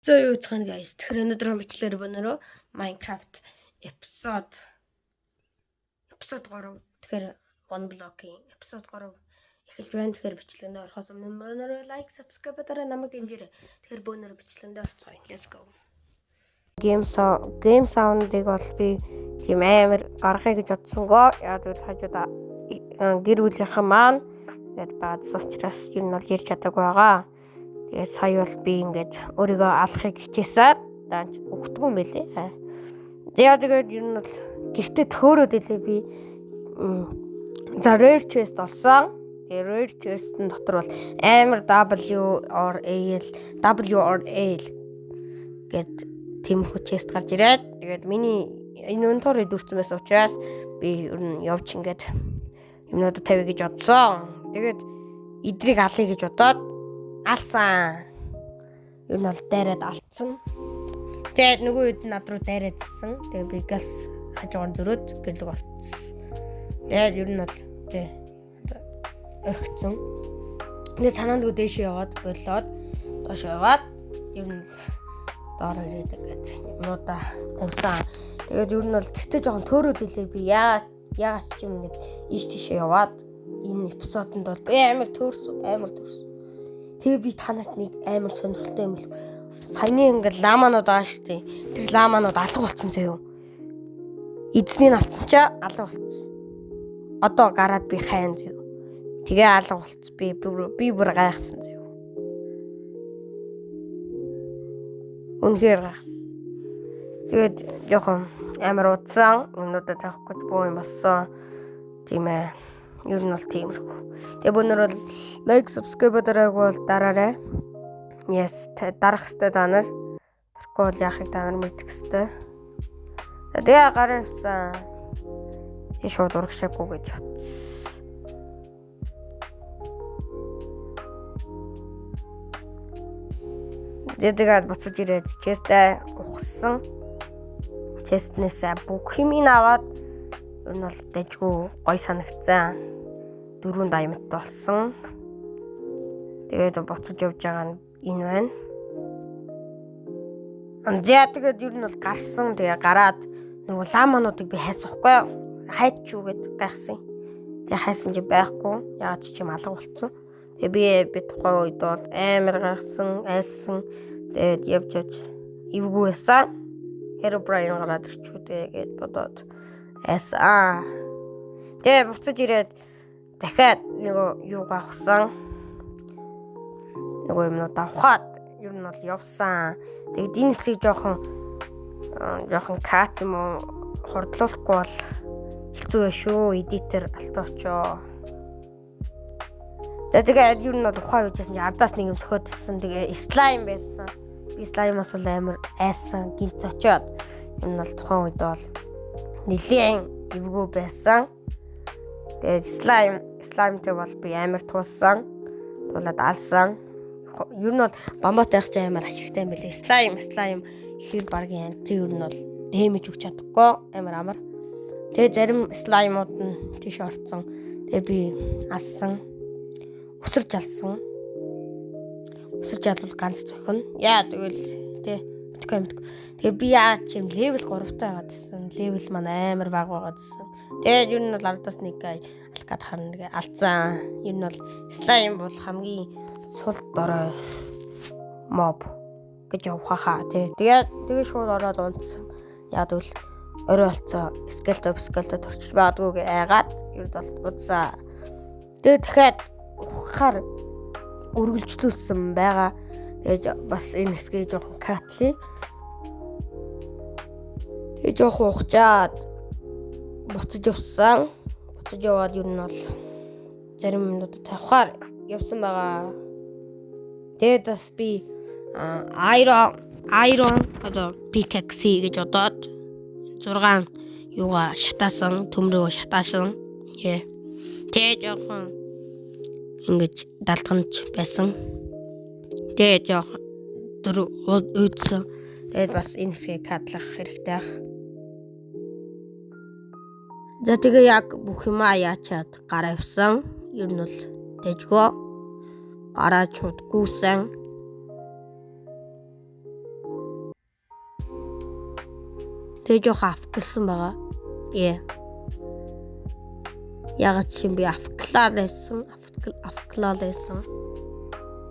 So юу цаана guys. Тэгэхээр өнөөдөр бичлэр бонороо Minecraft episode 3. Тэгэхээр one block-ийн episode 3 эхэлж байна. Тэгэхээр бичлэгэнд орохоос өмнө бонороо like, subscribe дараа намайг дэмжээрэй. Тэгэхээр бонороо бичлэгэнд орцгоё. Let's go. Game sound-ыг бол би тийм амар гаргахыг гэж бодсонгоо. Яг л хажуудаа гэр бүлийнхэн маань тэгээд баад учраас юу нь бол ярьж чадаагүй байгаа. Тэгээд сая бол би ингээд өөрийгөө алахыг хичээсэн. Даанч өгтгөө юм байлээ. Тэгээд ер нь бол гэртээ төөрөөд илээ би за rare chest олсон. Тэгээд rare chest-ын дотор бол амар W or A гэд тиймэрхүү chest гарч ирээд тэгээд миний inventory дүрцэн байсан учраас би ер нь явж ингээд юмнуудаа тавья гэж бодсон. Тэгээд идрийг алъя гэж бодоод алсан. Юу нь бол дайраад алдсан. Тэгээд нөгөө хэд над руу дайраадсан. Тэгээд би газ хажуугаар зөрөөд гэрлэг орцсон. Тэгээд юу нь бол орхицсон. Тэгээд санаандгүй дээшээ яваад болоод доош яваад юу нь доор ирээд ингээд юмудаа тавьсан. Тэгээд юу нь бол гэртээ жоохон төөрөөд илээ би яагаас ч юм ингээд ийш тийшээ яваад энэ эпизодонд бол би амар төөрсөн. Тэгээ би та нарт нэг амар сонирхолтой юм л. Саяны ингээд ламанууд аа штэ. Тэр ламанууд алга болсон заяа. Эзнийг алдсан чи алга болсон. Одоо гараад би хайн заяа. Тэгээ алга болсон. Би бүр гайхсан заяа. Үнэхээр гайхсан. Тэгээд жоохон амар удсан юмнуудаа тавих гэж боо юм болсон. Тийм ээ. Ер нь бол тиймэрхүү. Тэгээ өнөр бол like, subscribe дараагүй бол дараарай. Yes, дарах хэвээр та нар. Дарахгүй бол яахыг та нар мэдэх хэвээр. Тэгээ гараа авсан. Шууд урагшаагүй гэж бодсон. Тэгээд буцаж ирээд chest-ээ ухсан. Chest-нээсээ бүх юм аваад ер нь бол дэжгүй гой санагцсан. 4 diamond болсон. Тэгээд буцаж явж байгаа нь энэ байна. Тэгээд ер нь бол гарсан. Тэгээ гараад нөгөө ламануудыг би хайсахгүй юу? Хайч юу гэд гайхсан. Тэгээ хайсан чи байхгүй. Ягаад ч юм алга болцсон. Тэгээ би тухайн үед бол амар гайхсан, айлсан. Тэгээд явж эвгүй байсан. Herobrine гараад ирчүүдээ гэд бодоод айлсан. Тэгээ буцаж ирээд дахиад нөгөө юу авахсан. Нөгөө юмнууд авахад ер нь бол явсан. Тэгээд энэ хэсгийг жоохон кат юм уу хордлуулахгүй бол хэцүү байх шүү. Эдитер алтаочоо. Тэгээд ер нь бол ухаан үжсэн чи ардаас нэг юм цохоод ирсэн. Тэгээ слайм байсан. Би слаймаас бол амар айсан гинт очоод ер нь бол тухайн үед бол нэлийн эвгүй байсан. Тэгээд слаймтэй бол би амар туулсан. Туулаад алсан. Ер нь бол бомбот байх ч амар ашигтай юм билээ. Слайм хэр багийн амт ер нь бол дэмэж өгч чадахгүй амар. Тэгээд зарим слаймууд нь тийш орцсон. Тэгээд би алсан. Өсөрж алсан. Өсөрж алвал ганц зохино. Яа тэгвэл мэдгүй. Тэгээ би яа ч юм level 3-тай байгаадсэн. Level маань амар бага байгаадсэн. Тэгээд юу нь бол ардаас нэг алкад харна гэ алдсан. Юу нь бол слайм бол хамгийн сул дорой моб гэж явахаа. Тэгээ шууд ороод унтсан. Яг л орой болцоо скелетов төрчих баадгүй айгаад юу бол удаа. Тэгээ дахиад ухахаар үргэлжлүүлсэн байгаа. Тэгээд бас энэ хэсгийг жоохон катли. Тэгээд жоохон ухчаад буцаж явсан. Буцаж яваад юу нь бол зарим юмнуудад тавихаар явсан байгаа. Тэгээд бас би iron одоо pickaxe гэж бодоод 6 юугаа шатаасан, төмрөө шатаасан. Тэгээд жоохон ингэж далдганж байсан. Тэгээд жоохон үүдсэн. Тэгээд бас энэ хэсгийг катлах хэрэгтэй ах. За тэгээ яг бүх юмаа яачаад гараа авсан. Ер нь бол дэжгөө гараа чууд гүйсэн. Тэгээ жоохон авклсан байгаа. Ягаад чи би авклал байсан.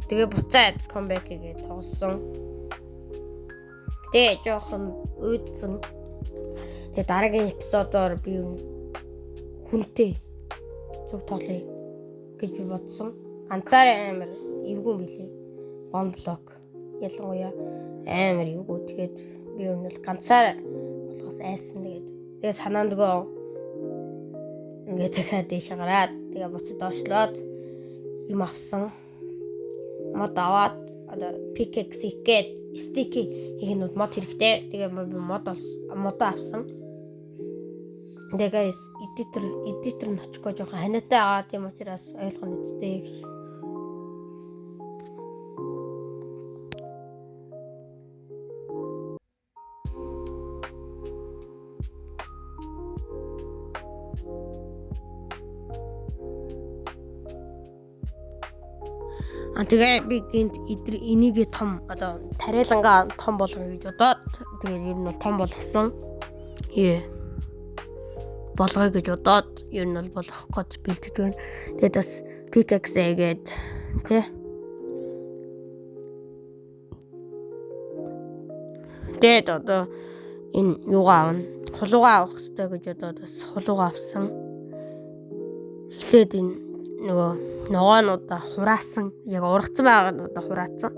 Тэгээ буцаад comeback хийгээд тоглосон. Тэгээ жоохон өөдсөн. Тэгээ дараагийн эпизодоор би хүнтэй зүг тоглоё гэж би бодсон. Ганцаараа амар эвгүй мөлий. On block ялангуяа амар эвгүй. Тэгээд би өнөл ганцаараа болохоос айсан. Тэгээд санаанд гоо ингээд дахиад дэше гараад тэгээ буцаад доошлоод юм авсан. Мод аваад одоо pickaxe гээд sticky хийгнүүд мод хэрэгтэй. Тэгээ би мод авсан. Тэгээ guys editor нь очихгүй жоохон ханиатай байгаа. Тийм учраас ойлгоно үстэй гэж. Тэгээ би гинт энийг том одоо тариалангаа том болгоё гэж бодоод тэгээд ер нь том болгосон. Болгоё гэж бодоод ер нь бол болгох гэж бэлтгэж байна. Тэгээд бас pickaxe гээд тий. Тэгээд одоо энэ юугаа авна? Хулуугаа авах хэрэгтэй гэж бодоод бас хулуугаа авсан. Эхлээд энэ ногоонуудаа хураасан. Яг ургацсан байгаануудаа хураацсан.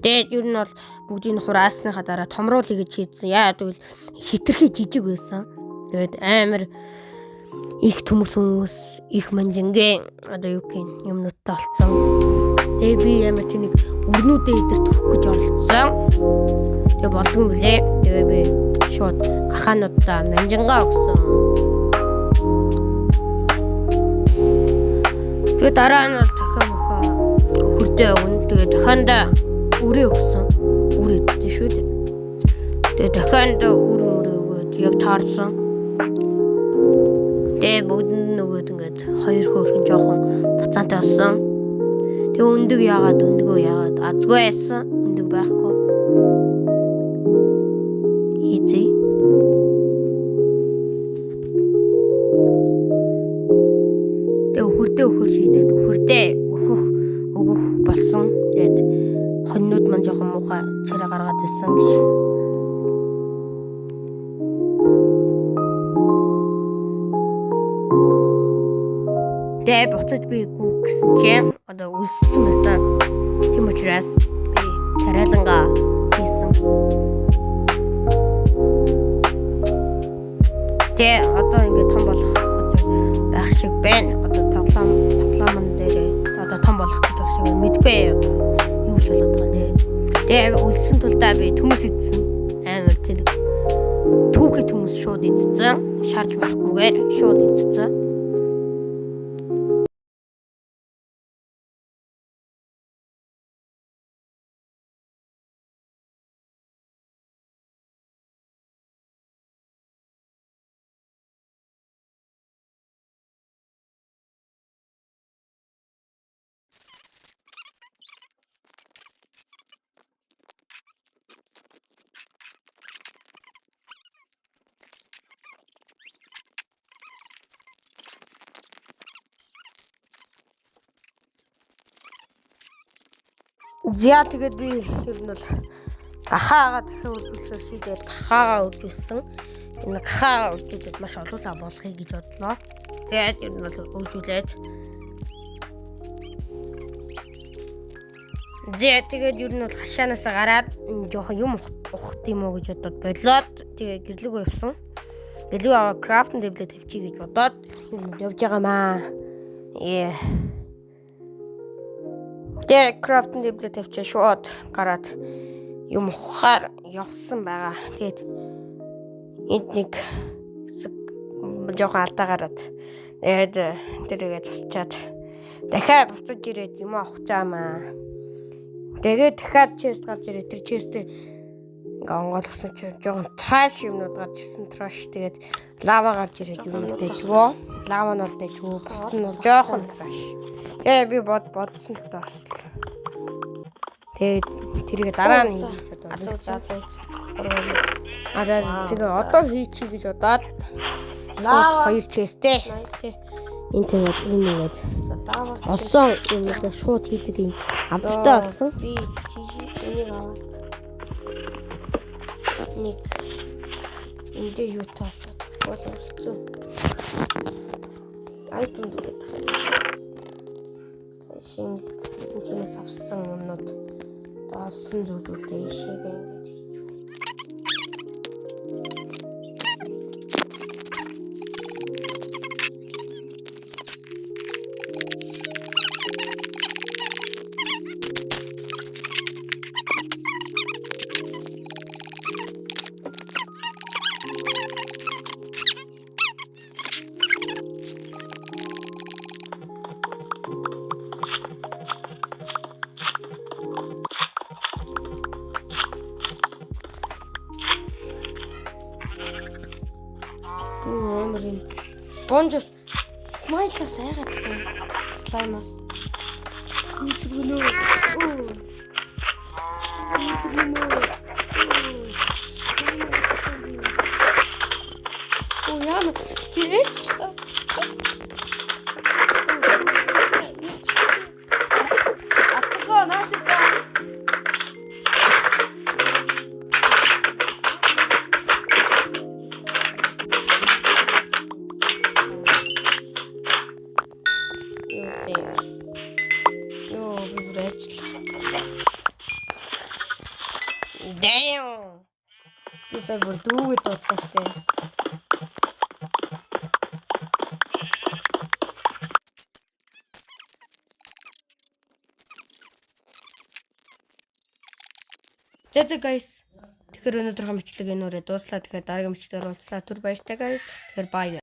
Тэгээд ер нь бол бүгдийг хураасныхаа дараа томруулъя гэж хийдсэн. Яагаад гэвэл хитрхи жижиг байсан. Тэгээд амар их хүмүүс их манжингийн одоо юу гэх юмнуудтай олцсон. Тэгээд би амар тэнийг өрнүүдээ идэр төхөх гэж оролцсон. Тэгээд болдгоо блэ. Тэгээд би шууд гахаануудаа манжингаа өгсөн. Тэгээд дараа нь дахин өхөрдөө өгнө. Тэгээд дахиандаа үрээ өгсөн. Үрээ идэж шүү дээ. Тэгээд дахиандаа үрээ өгөөд яг таарсан. Тэгээд бүгд нөгөөд ингээд хоёр хөөрхөн жоохон буцаатай болсон. Тэгээд өндөг яагаад азгүй байсан. Өндөг байхгүй. Easy. Тэгээд өхөрдөө өгөх болсон. Тэгээд хоньнууд маань жоохон муухай царай гаргаад байсан гэж. Тэгээд буцаж би гүг гэсэн чинь одоо үлссэн байсан. Тийм учраас би тариалангаа хийсэн. Тэгээд одоо ингээд том болох гэж байх шиг байна. Одоо тоглоом дээр одоо том болох гэж байх шиг мэдгүй одоо юу ч болоод байгаа нэ. Тэгээд үлссэн тулдаа би төмөс идсэн. Амар тэнэг түүхий төмөс шууд идсэн. Шарж барахгүйгээр шууд идсэн. Зя тэгээд би ер нь бол гахаагаа дахин үржүүлэхээр шийдээд гахаагаа үржүүлсэн. Энэ гахаагаа үржүүлээд маш олоолаа болгоё гэж бодлоо. Тэгээд ер нь бол үржүүлээд. Зя тэгээд ер нь бол хашаанаас гараад жоохон юм ухах юм уу гэж бодоод болоод тэгээд гэрлэг явсан. Гэрлэг аваа крафтинг дэвлээ тавьчих гэж бодоод ер нь явж байгаамаа. Тэгээд крафтинг дэвлээ тавьчих шууд гараад юм ухахаар явсан байгаа. Тэгээд энд нэг жоохон алдаа гараад тэгээд тэрийгээ засчаад дахиад буцаж ирээд юм авах чаамаа. Тэгээд дахиад чест гарч ирээд тэр честээ ингээ онгойлгосон чинь жоохон траш юмнууд гарч ирсэн. Траш тэгээд лава гарч ирээд юм дэжвөө. Лава нь бол дэжвөө. Бусд нь жоохон траш. Би бодсон гэдэг бас. Тэгээд тэрийг дараа нь хийж бодоо. Тэгээ одоо хийчих гэж бодоод лава 2 честэй. Энэ тэгээд энэ ингээд олсон юм уу шууд хийдэг юм амттай олсон. Би энийг аваад нэг эндээ юу таалаад бол хэцүү. Айтон дүүрээд хаа. Шингэт энэс авсан юмнууд даасан зүйлүүдээ ишээгээ ингэж хийж байна. Амрын спонжос смайлаас айгаад их слаймаас күнсгүнөө яна тийч атгаа насита Damn. Bisa berdua itu atas guys. За guys. Тэгэхээр өнөөдрийнхөө мэтлэг энэ үрээ дууслаа. Тэгэхээр дараагийн мэтлэгээр уулзлаа. Түр баяртай guys. Тэгэхээр bye.